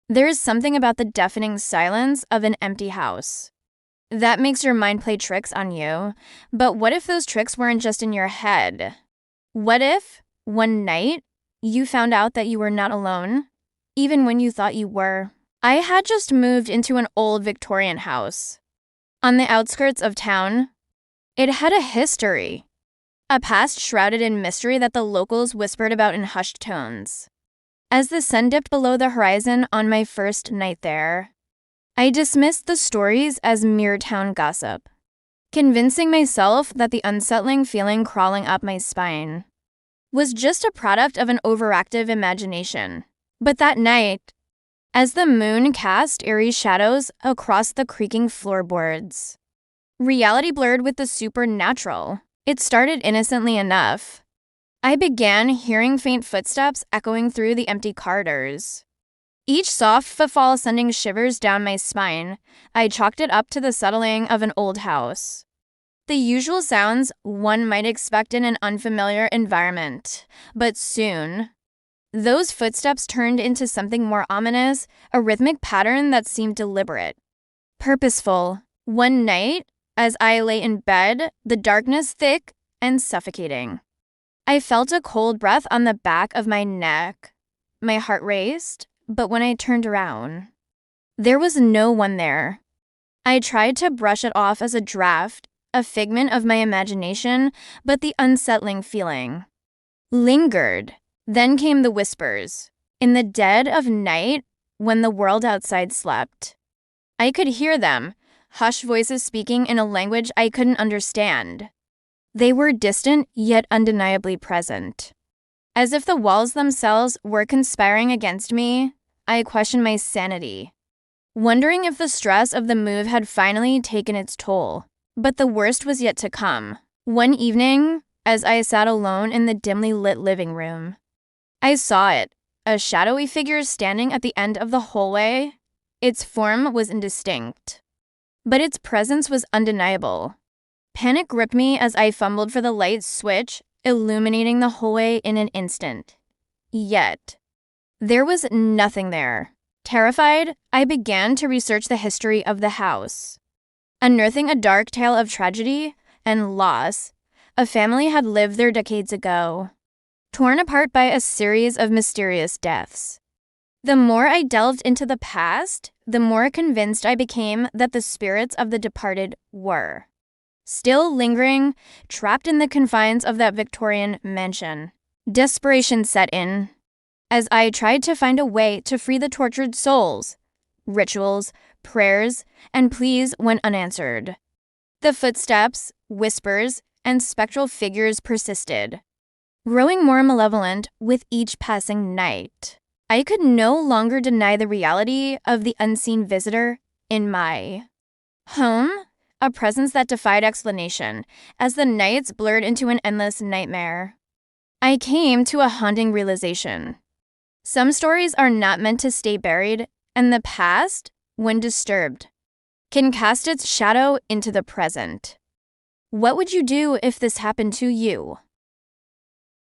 There is something about the deafening silence of an empty house that makes your mind play tricks on you. But what if those tricks weren't just in your head? What if, one night, you found out that you were not alone, even when you thought you were? I had just moved into an old Victorian house on the outskirts of town. It had a history, a past shrouded in mystery that the locals whispered about in hushed tones. As the sun dipped below the horizon on my first night there, I dismissed the stories as mere town gossip, convincing myself that the unsettling feeling crawling up my spine was just a product of an overactive imagination. But that night, as the moon cast eerie shadows across the creaking floorboards, reality blurred with the supernatural. It started innocently enough. I began hearing faint footsteps echoing through the empty corridors, each soft footfall sending shivers down my spine. I chalked it up to the settling of an old house. The usual sounds one might expect in an unfamiliar environment. But soon, those footsteps turned into something more ominous, a rhythmic pattern that seemed deliberate, purposeful. One night, as I lay in bed, the darkness thick and suffocating, I felt a cold breath on the back of my neck. My heart raced, but when I turned around, there was no one there. I tried to brush it off as a draft, a figment of my imagination, but the unsettling feeling lingered. Then came the whispers. In the dead of night, when the world outside slept, I could hear them, hushed voices speaking in a language I couldn't understand. They were distant, yet undeniably present. As if the walls themselves were conspiring against me, I questioned my sanity, wondering if the stress of the move had finally taken its toll. But the worst was yet to come. One evening, as I sat alone in the dimly lit living room, I saw it, a shadowy figure standing at the end of the hallway. Its form was indistinct, but its presence was undeniable. Panic gripped me as I fumbled for the light switch, illuminating the hallway in an instant. Yet, there was nothing there. Terrified, I began to research the history of the house, unearthing a dark tale of tragedy and loss. A family had lived there decades ago, torn apart by a series of mysterious deaths. The more I delved into the past, the more convinced I became that the spirits of the departed were still lingering, trapped in the confines of that Victorian mansion. Desperation set in as I tried to find a way to free the tortured souls. Rituals, prayers, and pleas went unanswered. The footsteps, whispers, and spectral figures persisted, growing more malevolent with each passing night. I could no longer deny the reality of the unseen visitor in my home, a presence that defied explanation. As the nights blurred into an endless nightmare, I came to a haunting realization. Some stories are not meant to stay buried, and the past, when disturbed, can cast its shadow into the present. What would you do if this happened to you?